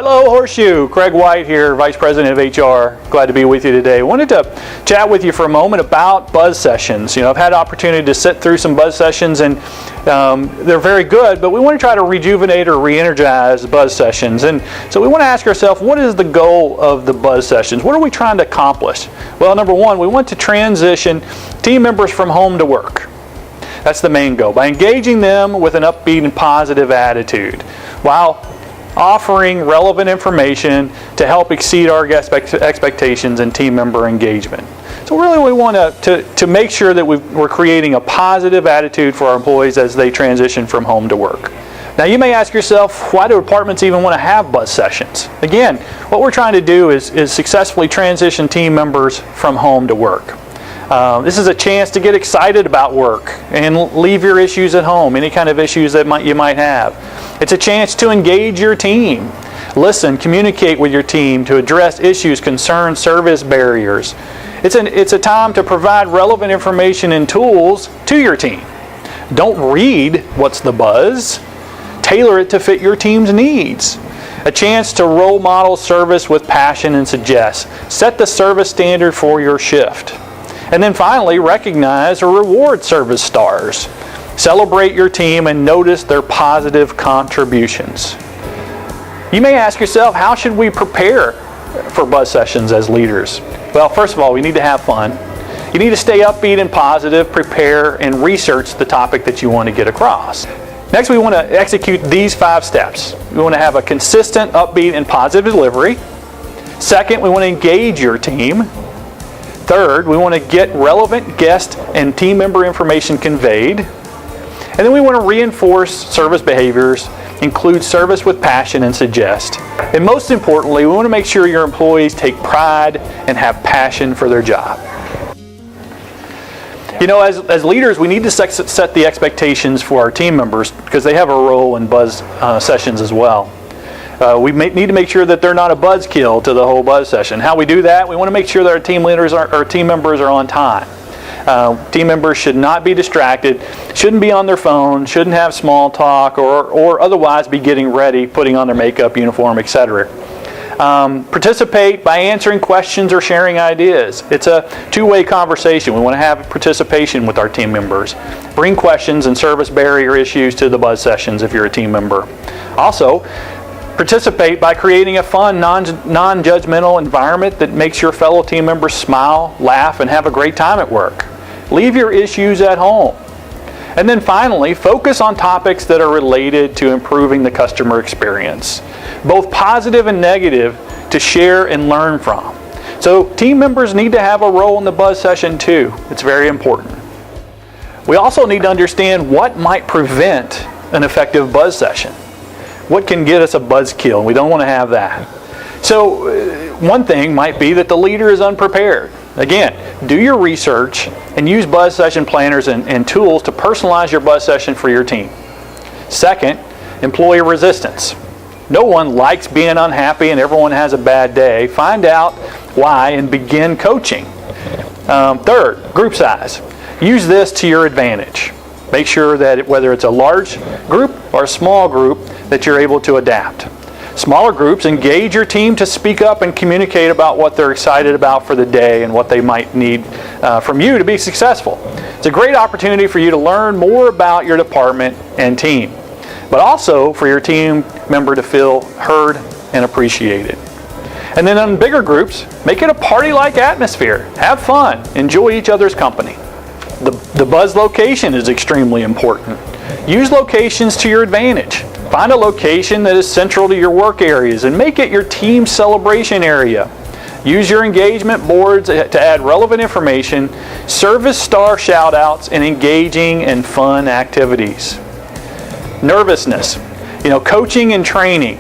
Hello, Horseshoe. Craig White here, Vice President of HR. Glad to be with you today. I wanted to chat with you for a moment about buzz sessions. I've had opportunity to sit through some buzz sessions, and they're very good, but we want to try to rejuvenate or re-energize buzz sessions. And so we want to ask ourselves, what is the goal of the buzz sessions? What are we trying to accomplish? Well, number one, we want to transition team members from home to work. That's the main goal, by engaging them with an upbeat and positive attitude, while offering relevant information to help exceed our expectations and team member engagement. So really we want to make sure that we're creating a positive attitude for our employees as they transition from home to work. Now you may ask yourself, why do departments even want to have buzz sessions? Again, what we're trying to do is successfully transition team members from home to work. This is a chance to get excited about work and leave your issues at home, any kind of issues that you might have. It's a chance to engage your team. Listen, communicate with your team to address issues, concerns, service barriers. It's a time to provide relevant information and tools to your team. Don't read what's the buzz. Tailor it to fit your team's needs. A chance to role model service with passion and suggest. Set the service standard for your shift. And then finally, recognize or reward service stars. Celebrate your team and notice their positive contributions. You may ask yourself, how should we prepare for buzz sessions as leaders? Well, first of all, we need to have fun. You need to stay upbeat and positive, prepare, and research the topic that you want to get across. Next, we want to execute these 5 steps. We want to have a consistent, upbeat, and positive delivery. Second, we want to engage your team. Third, we want to get relevant guest and team member information conveyed. And then we want to reinforce service behaviors, include service with passion and suggest. And most importantly, we want to make sure your employees take pride and have passion for their job. As leaders, we need to set the expectations for our team members because they have a role in buzz sessions as well. We need to make sure that they're not a buzzkill to the whole buzz session. How we do that? We want to make sure that our team members are on time. Team members should not be distracted, shouldn't be on their phone, shouldn't have small talk, or otherwise be getting ready, putting on their makeup, uniform, etc. Participate by answering questions or sharing ideas. It's a two-way conversation. We want to have participation with our team members. Bring questions and service barrier issues to the buzz sessions if you're a team member. Also, participate by creating a fun, non-judgmental environment that makes your fellow team members smile, laugh, and have a great time at work. Leave your issues at home. And then finally, focus on topics that are related to improving the customer experience, both positive and negative, to share and learn from. So team members need to have a role in the buzz session too. It's very important. We also need to understand what might prevent an effective buzz session. What can get us a buzzkill? We don't want to have that. So one thing might be that the leader is unprepared. Again, do your research and use buzz session planners and tools to personalize your buzz session for your team. Second, employee resistance. No one likes being unhappy and everyone has a bad day. Find out why and begin coaching. Third, group size. Use this to your advantage. Make sure that whether it's a large group or a small group, that you're able to adapt. Smaller groups, engage your team to speak up and communicate about what they're excited about for the day and what they might need from you to be successful. It's a great opportunity for you to learn more about your department and team, but also for your team member to feel heard and appreciated. And then in bigger groups, make it a party-like atmosphere. Have fun. Enjoy each other's company. The buzz location is extremely important. Use locations to your advantage. Find a location that is central to your work areas and make it your team celebration area. Use your engagement boards to add relevant information, service star shout-outs, and engaging and fun activities. Nervousness. Coaching and training.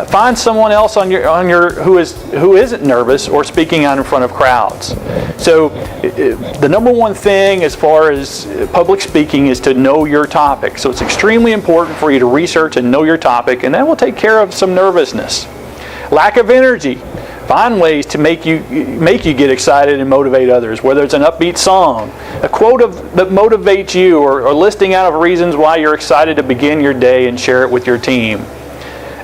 Find someone else who isn't nervous or speaking out in front of crowds. So the number one thing as far as public speaking is to know your topic. So it's extremely important for you to research and know your topic, and that will take care of some nervousness. Lack of energy. Find ways to make you get excited and motivate others, whether it's an upbeat song, a quote that motivates you, or listing out of reasons why you're excited to begin your day and share it with your team.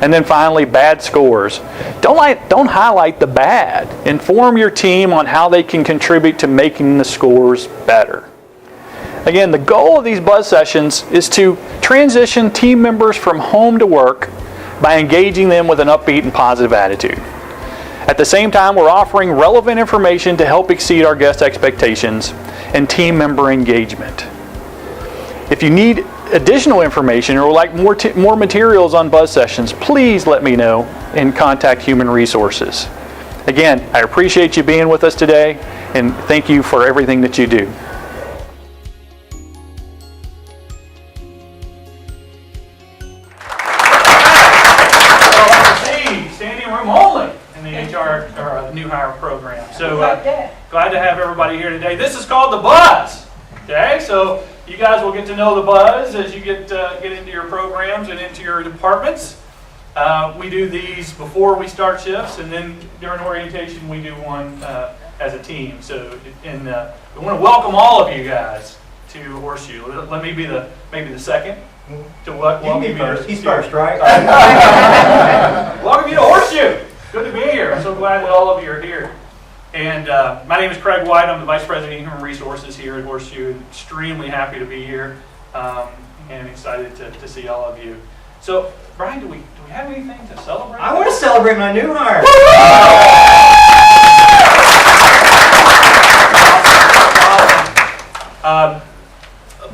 And then finally, bad scores. Don't highlight the bad. Inform your team on how they can contribute to making the scores better. Again, the goal of these buzz sessions is to transition team members from home to work by engaging them with an upbeat and positive attitude. At the same time, we're offering relevant information to help exceed our guest expectations and team member engagement. If you need additional information or would like more materials on buzz sessions, please let me know and contact Human Resources. Again, I appreciate you being with us today, and thank you for everything that you do. Standing room only in the HR or the new hire program. So glad to have everybody here today. This is called the Buzz. Okay, so you guys will get to know the Buzz as you get into your programs and into your departments. We do these before we start shifts, and then during orientation we do one as a team. So, and we want to welcome all of you guys to Horseshoe. Let me be maybe the second to welcome you first. He's first, right? Welcome you to Horseshoe. Good to be here. I'm so glad that all of you are here. And my name is Craig White. I'm the Vice President of Human Resources here at Horseshoe. Extremely happy to be here and excited to see all of you. So, Brian, do we have anything to celebrate? I want to celebrate my new hire.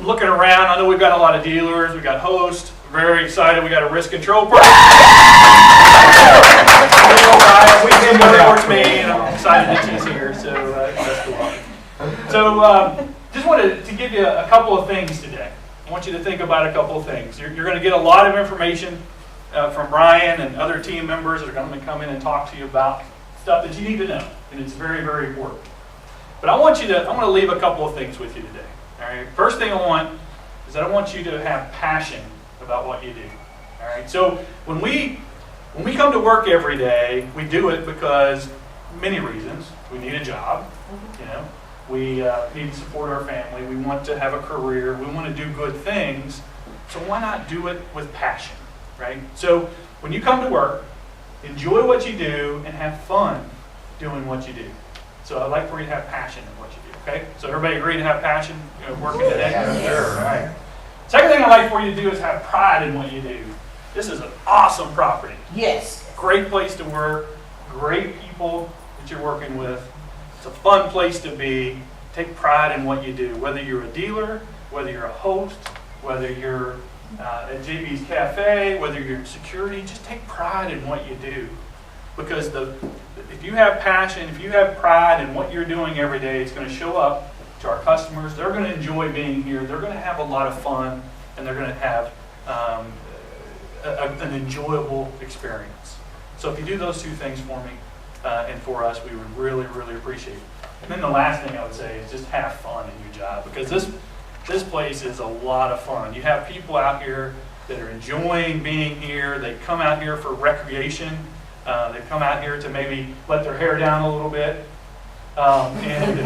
Looking around, I know we've got a lot of dealers. We've got hosts. Very excited. We got a risk control person. We've been towards me, and I'm excited that she's here. So that's cool. So just wanted to give you a couple of things today. I want you to think about a couple of things. You're going to get a lot of information from Brian and other team members that are going to come in and talk to you about stuff that you need to know, and it's very, very important. But I want to leave a couple of things with you today. All right. First thing I want is that I want you to have passion about what you do. All right. So when we come to work every day, we do it because many reasons. We need a job. You know, we need to support our family. We want to have a career. We want to do good things. So why not do it with passion, right? So when you come to work, enjoy what you do and have fun doing what you do. So I'd like for you to have passion in what you do. Okay? So everybody agree to have passion working today? Sure. All right. Second thing I'd like for you to do is have pride in what you do. This is an awesome property. Yes. Great place to work. Great people that you're working with. It's a fun place to be. Take pride in what you do. Whether you're a dealer, whether you're a host, whether you're at JB's Cafe, whether you're in security, just take pride in what you do. Because if you have passion, if you have pride in what you're doing every day, it's going to show up to our customers. They're going to enjoy being here. They're going to have a lot of fun, and they're going to have an enjoyable experience. So if you do those two things for me and for us, we would really, really appreciate it. And then the last thing I would say is just have fun in your job, because this place is a lot of fun. You have people out here that are enjoying being here. They come out here for recreation. They've come out here to maybe let their hair down a little bit. And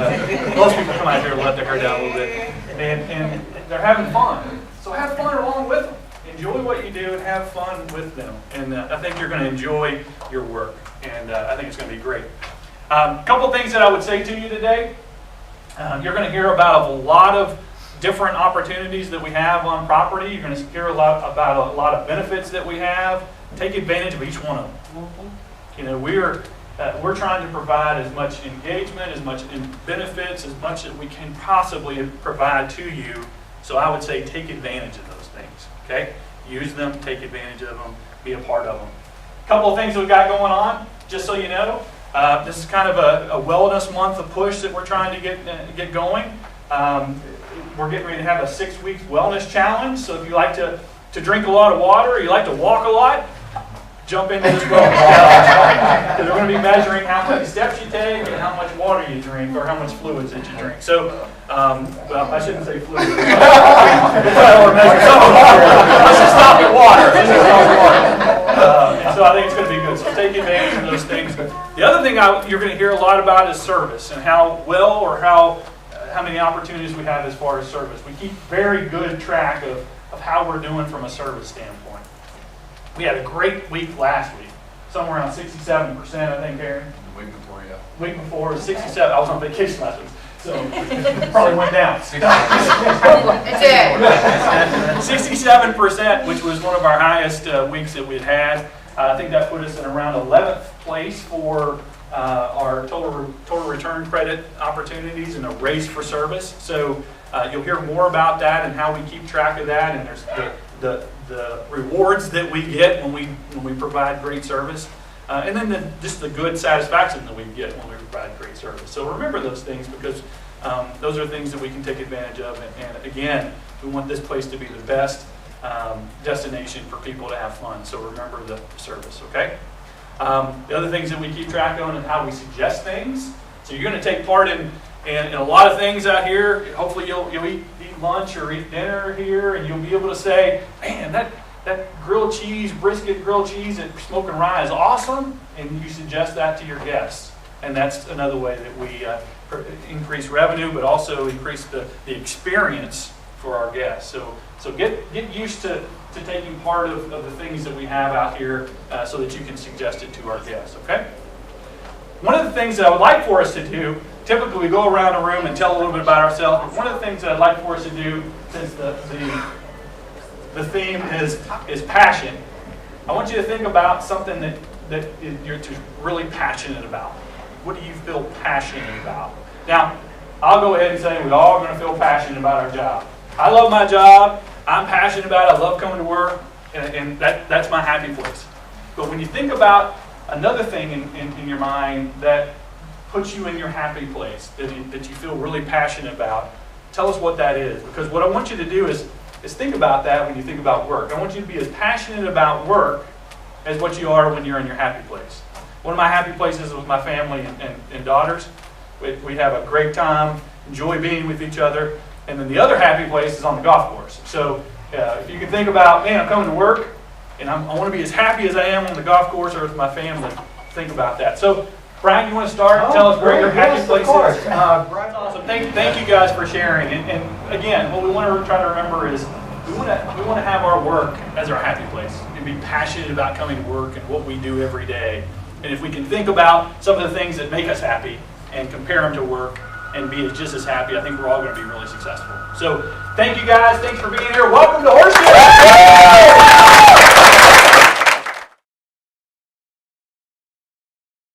most people come out here to let their hair down a little bit. And they're having fun. So have fun along with them. Enjoy what you do and have fun with them. And I think you're going to enjoy your work. And I think it's going to be great. A couple things that I would say to you today. You're going to hear about a lot of different opportunities that we have on property. You're going to hear about a lot of benefits that we have. Take advantage of each one of them. You know, we're trying to provide as much engagement, as much benefits, as much as we can possibly provide to you. So I would say take advantage of those things. Okay, use them, take advantage of them, be a part of them. A couple of things we've got going on, just so you know. This is kind of a wellness month, a push that we're trying to get going. We're getting ready to have a 6-week wellness challenge. So if you like to drink a lot of water, or you like to walk a lot, jump into this wellness challenge. Because we're going to be measuring how many steps you take and how much water you drink, or how much fluids that you drink. So, well, I shouldn't say fluids. Let's just stop at water. And so I think it's going to be good. So take advantage of those things. The other thing you're going to hear a lot about is service, and how well or how many opportunities we have as far as service. We keep very good track of how we're doing from a service standpoint. We had a great week last week, somewhere around 67%, I think, Aaron. The week before, yeah. Week before, 67. I was on vacation last week, so it probably went down. It did. 67%, which was one of our highest weeks that we'd had. I think that put us in around 11th place for our total return credit opportunities in a race for service. So you'll hear more about that and how we keep track of that, and there's the rewards that we get when we provide great service. And then just the good satisfaction that we get when we provide great service. So remember those things, because those are things that we can take advantage of. And again, we want this place to be the best destination for people to have fun. So remember the service, okay? The other things that we keep track on and how we suggest things. So you're going to take part in a lot of things out here. Hopefully you'll eat lunch or eat dinner here, and you'll be able to say, man, that grilled cheese, brisket grilled cheese at Smoking Rye is awesome, and you suggest that to your guests. And that's another way that we increase revenue, but also increase the experience for our guests. So get used to taking part of the things that we have out here so that you can suggest it to our guests, okay? One of the things that I would like for us to do, typically we go around the room and tell a little bit about ourselves, but one of the things that I'd like for us to do, since the theme is passion, I want you to think about something that you're just really passionate about. What do you feel passionate about? Now, I'll go ahead and say we're all going to feel passionate about our job. I love my job. I'm passionate about it. I love coming to work, and that's my happy place. But when you think about another thing in your mind that puts you in your happy place, that you feel really passionate about, tell us what that is. Because what I want you to do is think about that when you think about work. I want you to be as passionate about work as what you are when you're in your happy place. One of my happy places is with my family and daughters. We have a great time, enjoy being with each other. And then the other happy place is on the golf course. So if you can think about, man, I'm coming to work, and I want to be as happy as I am on the golf course or with my family, think about that. So, Brian, you want to start? Tell us where your happy place is. Brian. Awesome. Thank you guys for sharing. And again, what we want to try to remember is we want to have our work as our happy place and be passionate about coming to work and what we do every day. And if we can think about some of the things that make us happy and compare them to work and be just as happy, I think we're all going to be really successful. So thank you guys. Thanks for being here. Welcome to Horseshoe.